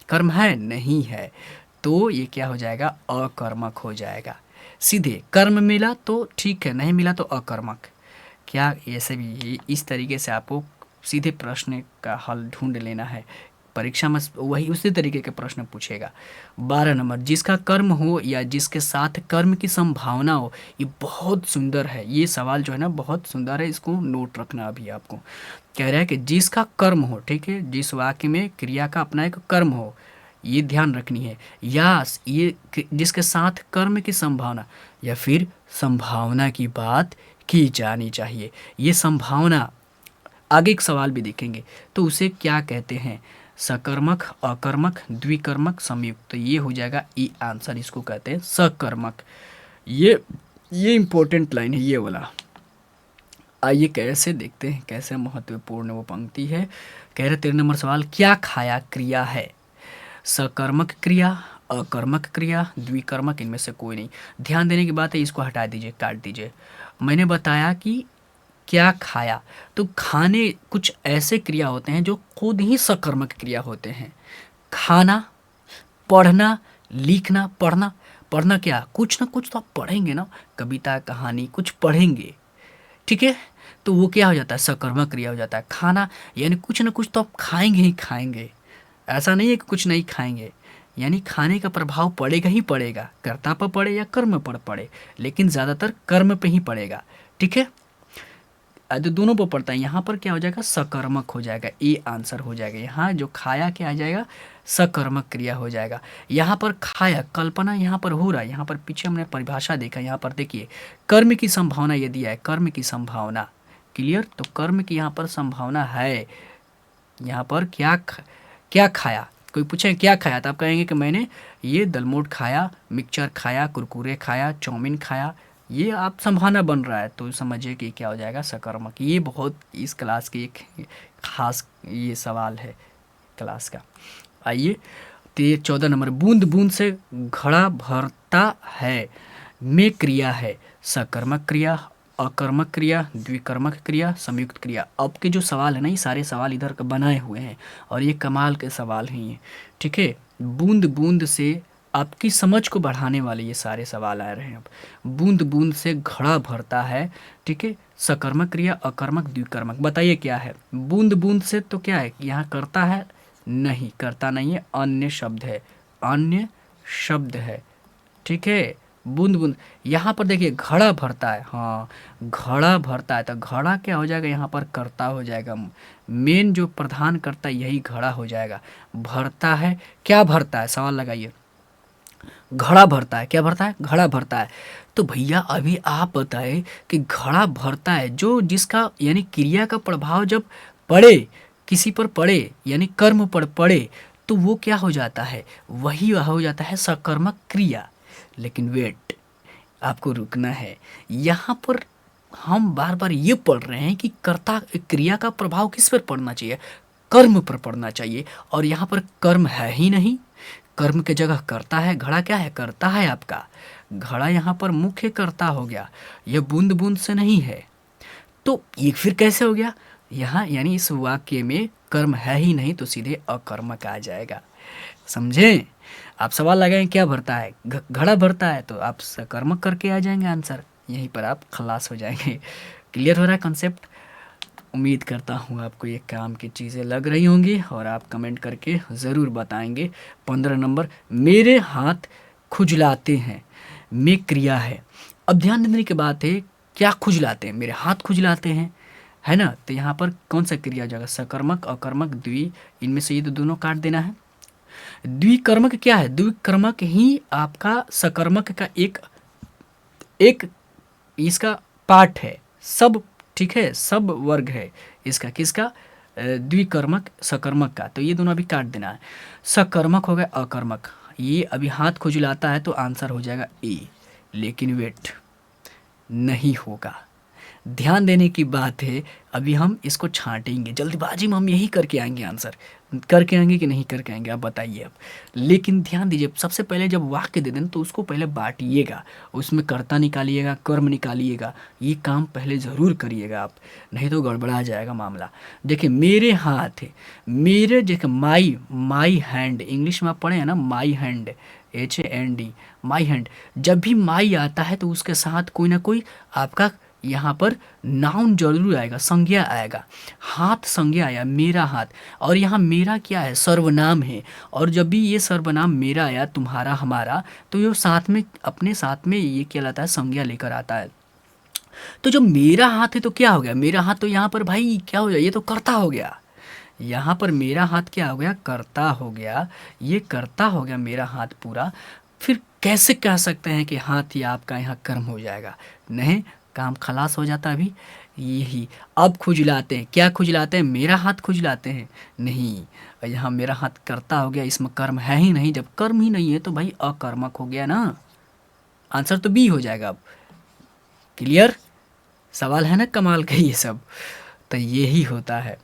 कर्म है नहीं है, तो ये क्या हो जाएगा? अकर्मक हो जाएगा। सीधे कर्म मिला तो ठीक है, नहीं मिला तो अकर्मक। क्या ऐसे भी इस तरीके से आपको सीधे प्रश्न का हल ढूंढ लेना है। परीक्षा में वही उसी तरीके के प्रश्न पूछेगा। 12 नंबर, जिसका कर्म हो या जिसके साथ कर्म की संभावना हो। ये बहुत सुंदर है, ये सवाल जो है ना बहुत सुंदर है, इसको नोट रखना अभी आपको। कह रहा है कि जिसका कर्म हो, ठीक है, जिस वाक्य में क्रिया का अपना एक कर्म हो, ये ध्यान रखनी है। या ये जिसके साथ कर्म की संभावना, या फिर संभावना की बात की जानी चाहिए। ये संभावना आगे एक सवाल भी देखेंगे तो उसे क्या कहते हैं, सकर्मक, अकर्मक, द्विकर्मक, संयुक्त। तो ये हो जाएगा ई आंसर, इसको कहते हैं सकर्मक। ये इंपॉर्टेंट लाइन है ये वाला। आइए कैसे देखते हैं, कैसे महत्वपूर्ण वो पंक्ति है। कह रहे 13 नंबर सवाल, क्या खाया क्रिया है। सकर्मक क्रिया, अकर्मक क्रिया, द्विकर्मक, इनमें से कोई नहीं। ध्यान देने की बात है, इसको हटा दीजिए, काट दीजिए। मैंने बताया कि क्या खाया, तो खाने कुछ ऐसे क्रिया होते हैं जो खुद ही सकर्मक क्रिया होते हैं। खाना, पढ़ना, लिखना, पढ़ना। पढ़ना क्या, कुछ ना कुछ तो आप पढ़ेंगे ना, कविता कहानी कुछ पढ़ेंगे, ठीक है, तो वो क्या हो जाता है, सकर्मक क्रिया हो जाता है। खाना यानी कुछ ना कुछ तो आप खाएंगे ही खाएंगे, ऐसा नहीं है कि कुछ नहीं खाएंगे, यानी खाने का प्रभाव पड़ेगा ही पड़ेगा, कर्ता पर पड़े या कर्म पर पड़े, लेकिन ज़्यादातर कर्म पे ही पड़ेगा, ठीक है। तो दोनों पर पड़ता है। यहाँ पर क्या हो जाएगा, सकर्मक हो जाएगा, ये आंसर हो जाएगा। यहाँ जो खाया क्या आ जाएगा, सकर्मक क्रिया हो जाएगा। यहाँ पर खाया, कल्पना यहाँ पर हो रहा है, यहाँ पर पीछे हमने परिभाषा देखा, यहाँ पर देखिए कर्म की संभावना ये दिया है, कर्म की संभावना, क्लियर। तो कर्म की यहाँ पर संभावना है। यहाँ पर क्या खाया, कोई पूछे क्या खाया तो आप कहेंगे कि मैंने ये दलमोट खाया, मिक्सचर खाया, कुरकुरे खाया, चाउमीन खाया, ये आप संभावना बन रहा है, तो समझिए कि क्या हो जाएगा, सकर्मक। ये बहुत इस क्लास की एक खास ये सवाल है क्लास का। आइए 14 नंबर, बूंद बूंद से घड़ा भरता है में क्रिया है, सकर्मक क्रिया, अकर्मक क्रिया, द्विकर्मक क्रिया, संयुक्त क्रिया। अब के जो सवाल है ना, ये सारे सवाल इधर का बनाए हुए हैं और ये कमाल के सवाल हैं ये, ठीक है। बूंद बूंद से आपकी समझ को बढ़ाने वाले ये सारे सवाल आ रहे हैं। अब बूंद बूंद से घड़ा भरता है, ठीक है, सकर्मक क्रिया, अकर्मक, द्विकर्मक। बताइए क्या है, बूंद बूंद से तो क्या है, यहाँ करता है, नहीं करता नहीं है, अन्य शब्द है, अन्य शब्द है, ठीक है। बूंद बूंद, यहाँ पर देखिए घड़ा भरता है, हाँ घड़ा भरता है, तो घड़ा क्या हो जाएगा, यहाँ पर कर्ता हो जाएगा, मेन जो प्रधान करता है यही घड़ा हो जाएगा। भरता है, क्या भरता है, सवाल लगाइए, घड़ा भरता है, क्या भरता है, घड़ा भरता है। तो भैया अभी आप बताएं कि घड़ा भरता है जो जिसका यानी क्रिया का प्रभाव जब पड़े, किसी पर पड़े यानी कर्म पर पड़े, तो वो क्या हो जाता है, वही हो जाता है सकर्मक क्रिया। लेकिन वेट, आपको रुकना है, यहाँ पर हम बार बार ये पढ़ रहे हैं कि कर्ता क्रिया का प्रभाव किस पर पड़ना चाहिए, कर्म पर पड़ना चाहिए, और यहाँ पर कर्म है ही नहीं, कर्म के जगह करता है। घड़ा क्या है, करता है आपका, घड़ा यहाँ पर मुख्य कर्ता हो गया, यह बूंद बूंद से नहीं है। तो ये फिर कैसे हो गया, यहाँ यानी इस वाक्य में कर्म है ही नहीं, तो सीधे अकर्मक आ जाएगा, समझे। आप सवाल लगाएं क्या भरता है, घड़ा भरता है, तो आप सकर्मक करके आ जाएंगे आंसर, यहीं पर आप खलास हो जाएंगे। क्लियर हो रहा है कॉन्सेप्ट। उम्मीद करता हूँ आपको ये काम की चीज़ें लग रही होंगी और आप कमेंट करके ज़रूर बताएंगे। 15 नंबर, मेरे हाथ खुजलाते हैं में क्रिया है। अब ध्यान देने की बात है, क्या खुजलाते हैं, मेरे हाथ खुजलाते हैं, है ना। तो यहाँ पर कौन सा क्रिया जाएगा, सकर्मक, अकर्मक, द्वि, इनमें से ये तो दोनों काट देना है। द्विकर्मक क्या है, द्विकर्मक ही आपका सकर्मक का एक एक इसका पार्ट है, सब, ठीक है, सब वर्ग है इसका, किसका, द्विकर्मक सकर्मक का। तो ये दोनों अभी काट देना है। सकर्मक हो गया अकर्मक, ये अभी हाथ खुजलाता है तो आंसर हो जाएगा ए। लेकिन वेट, नहीं होगा, ध्यान देने की बात है, अभी हम इसको छाँटेंगे, जल्दबाजी में हम यही करके आएँगे आंसर। करके आएँगे कि नहीं करके आएँगे आप बताइए अब। लेकिन ध्यान दीजिए, सबसे पहले जब वाक्य दे दें तो उसको पहले बाँटिएगा, उसमें कर्ता निकालिएगा, कर्म निकालिएगा, ये काम पहले ज़रूर करिएगा आप, नहीं तो गड़बड़ा जाएगा मामला। देखिए मेरे हाथ है, मेरे देखिए माई हैंड, इंग्लिश में आप पढ़े हैं ना my hand, HAND, my hand. जब भी माई आता है तो उसके साथ कोई ना कोई आपका यहाँ पर नाउन जरूर आएगा, संज्ञा आएगा। हाथ संज्ञा आया, मेरा हाथ, और यहाँ मेरा क्या है, सर्वनाम है। और जब भी ये सर्वनाम मेरा आया, तुम्हारा, हमारा, तो ये साथ में, अपने साथ में ये क्या लाता है, संज्ञा लेकर आता है। तो जो मेरा हाथ है तो क्या हो गया, मेरा हाथ तो यहाँ पर भाई क्या हो गया, ये तो कर्ता हो गया। यहाँ पर मेरा हाथ क्या हो गया, कर्ता हो गया, ये कर्ता हो गया मेरा हाथ पूरा। फिर कैसे कह सकते हैं कि हाथ या आपका यहाँ कर्म हो जाएगा, नहीं, काम खलास हो जाता अभी। यही अब खुजलाते हैं, क्या खुजलाते हैं, मेरा हाथ खुजलाते हैं, नहीं, यहाँ मेरा हाथ कर्ता हो गया, इसमें कर्म है ही नहीं। जब कर्म ही नहीं है तो भाई अकर्मक हो गया ना, आंसर तो बी हो जाएगा। अब क्लियर, सवाल है ना कमाल का ये सब, तो यही होता है।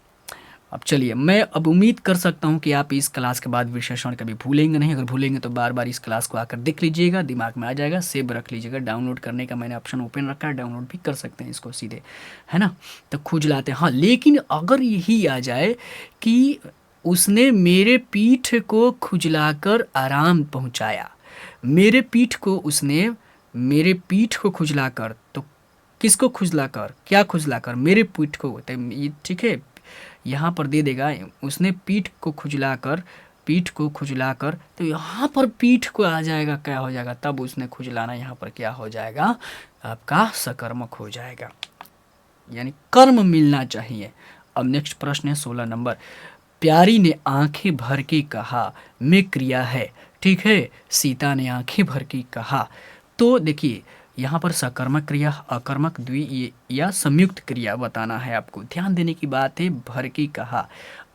अब चलिए, मैं अब उम्मीद कर सकता हूँ कि आप इस क्लास के बाद विश्लेषण कभी भूलेंगे नहीं। अगर भूलेंगे तो बार बार इस क्लास को आकर देख लीजिएगा, दिमाग में आ जाएगा, सेव रख लीजिएगा। डाउनलोड करने का मैंने ऑप्शन ओपन रखा है, डाउनलोड भी कर सकते हैं इसको सीधे, है ना। तो खुजलाते हैं, हाँ, लेकिन अगर यही आ जाए कि उसने मेरे पीठ को खुजलाकर आराम पहुँचाया, मेरे पीठ को उसने, मेरे पीठ को खुजलाकर, तो किसको खुजलाकर, क्या खुजलाकर, मेरे पीठ को, तो ये ठीक है, यहाँ पर दे देगा उसने पीठ को खुजलाकर, पीठ को खुजलाकर, तो यहाँ पर पीठ को आ जाएगा, क्या हो जाएगा, तब उसने खुजलाना यहाँ पर क्या हो जाएगा, आपका सकर्मक हो जाएगा, यानी कर्म मिलना चाहिए। अब नेक्स्ट प्रश्न है 16 नंबर। प्यारी ने आंखें भर के कहा, मैं क्रिया है, ठीक है, सीता ने आंखें भर के कहा। तो देखिए यहाँ पर सकर्मक क्रिया, अकर्मक, द्वि या संयुक्त क्रिया बताना है आपको। ध्यान देने की बात है, भर के कहा,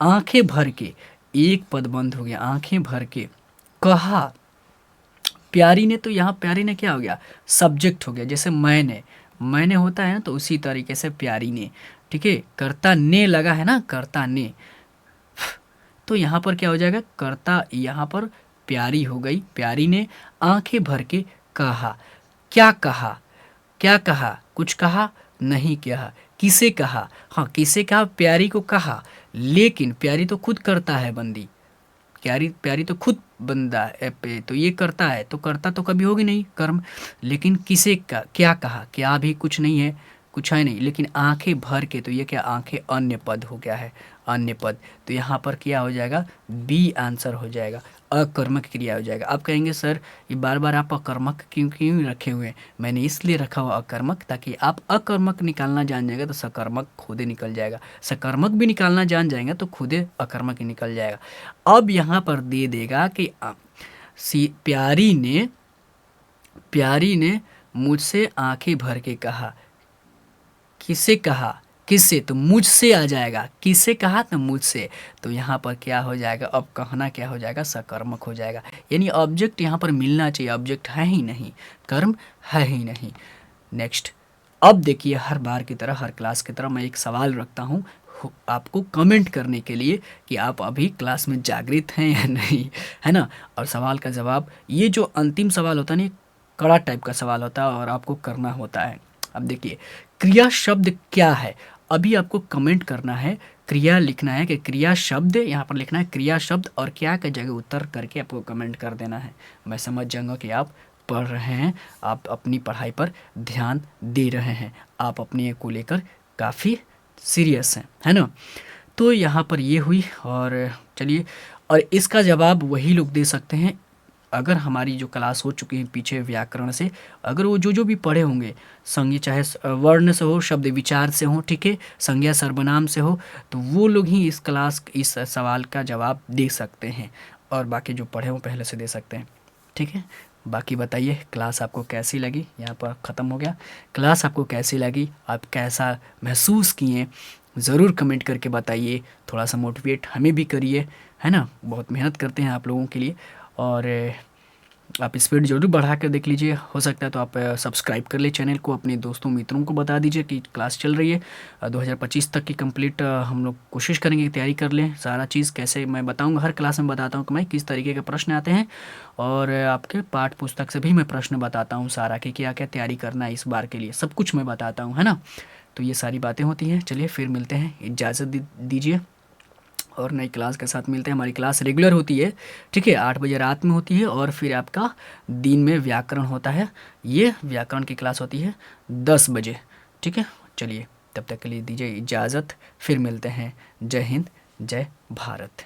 आंखें भर के, एक पद बंद हो गया, आंखें भर के कहा। प्यारी ने, तो यहाँ प्यारी ने क्या हो गया, सब्जेक्ट हो गया, जैसे मैंने होता है ना, तो उसी तरीके से प्यारी ने, ठीक है, कर्ता ने लगा है ना, कर्ता ने, तो यहाँ पर क्या हो जाएगा, कर्ता यहाँ पर प्यारी हो गई, प्यारी ने आंखें भर के कहा। क्या कहा, क्या कहा, कुछ कहा नहीं, कहा, किसे कहा, हाँ किसे कहा, प्यारी को कहा, लेकिन प्यारी तो खुद करता है बंदी, प्यारी प्यारी तो खुद बंदा है तो ये करता है, तो करता तो कभी होगी नहीं कर्म, लेकिन किसे का, क्या कहा, क्या भी कुछ नहीं है, कुछ है नहीं, लेकिन आंखें भर के, तो ये क्या, आंखें अन्य पद हो गया है, अन्य पद, तो यहाँ पर क्या हो जाएगा, बी आंसर हो जाएगा, अकर्मक क्रिया हो जाएगा। आप कहेंगे सर ये बार बार आप अकर्मक क्यों क्यों रखे हुए हैं, मैंने इसलिए रखा हुआ अकर्मक, ताकि आप अकर्मक निकालना जान जाएगा तो सकर्मक खुदे निकल जाएगा, सकर्मक भी निकालना जान जाएंगे तो खुदे अकर्मक ही निकल जाएगा। अब यहाँ पर दे देगा कि प्यारी ने मुझसे आंखें भर के कहा, किसे कहा, किससे, तो मुझसे आ जाएगा, किसे कहा, तो मुझसे, तो यहाँ पर क्या हो जाएगा, अब कहना क्या हो जाएगा, सकर्मक हो जाएगा, यानी ऑब्जेक्ट यहाँ पर मिलना चाहिए, ऑब्जेक्ट है ही नहीं, कर्म है ही नहीं। नेक्स्ट, अब देखिए हर बार की तरह, हर क्लास की तरह मैं एक सवाल रखता हूँ आपको कमेंट करने के लिए कि आप अभी क्लास में जागृत हैं या नहीं, है ना। और सवाल का जवाब, ये जो अंतिम सवाल होता है ना, कड़ा टाइप का सवाल होता है और आपको करना होता है। अब देखिए क्रिया शब्द क्या है, अभी आपको कमेंट करना है, क्रिया लिखना है कि क्रिया शब्द, यहाँ पर लिखना है क्रिया शब्द और क्या का जगह उत्तर करके आपको कमेंट कर देना है। मैं समझ जाऊँगा कि आप पढ़ रहे हैं, आप अपनी पढ़ाई पर ध्यान दे रहे हैं, आप अपने को लेकर काफ़ी सीरियस हैं, है ना। तो यहाँ पर ये हुई, और चलिए, और इसका जवाब वही लोग दे सकते हैं अगर हमारी जो क्लास हो चुकी है पीछे व्याकरण से, अगर वो जो भी पढ़े होंगे, संज्ञा चाहे वर्ण से हो, शब्द विचार से हो, ठीक है, संज्ञा सर्वनाम से हो, तो वो लोग ही इस क्लास, इस सवाल का जवाब दे सकते हैं, और बाकी जो पढ़े हों पहले से दे सकते हैं, ठीक है। बाकी बताइए क्लास आपको कैसी लगी, यहाँ पर ख़त्म हो गया। क्लास आपको कैसी लगी, आप कैसा महसूस किए, ज़रूर कमेंट करके बताइए, थोड़ा सा मोटिवेट हमें भी करिए, है ना, बहुत मेहनत करते हैं आप लोगों के लिए। और आप स्पीड ज़रूर बढ़ा कर देख लीजिए, हो सकता है तो आप सब्सक्राइब कर ले चैनल को, अपने दोस्तों मित्रों को बता दीजिए कि क्लास चल रही है। 2025 तक की कंप्लीट हम लोग कोशिश करेंगे कि तैयारी कर लें। सारा चीज़ कैसे मैं बताऊंगा, हर क्लास में बताता हूँ कि मैं किस तरीके के प्रश्न आते हैं, और आपके पाठ्य पुस्तक से भी मैं प्रश्न बताता हूँ सारा कि क्या क्या तैयारी करना है इस बार के लिए, सब कुछ मैं बताता हूँ, है ना। तो ये सारी बातें होती हैं। चलिए फिर मिलते हैं, इजाज़त दीजिए और नई क्लास के साथ मिलते हैं। हमारी क्लास रेगुलर होती है, ठीक है, 8 बजे रात में होती है, और फिर आपका दिन में व्याकरण होता है। ये व्याकरण की क्लास होती है 10 बजे, ठीक है। चलिए तब तक के लिए दीजिए इजाज़त, फिर मिलते हैं। जय हिंद, जय भारत।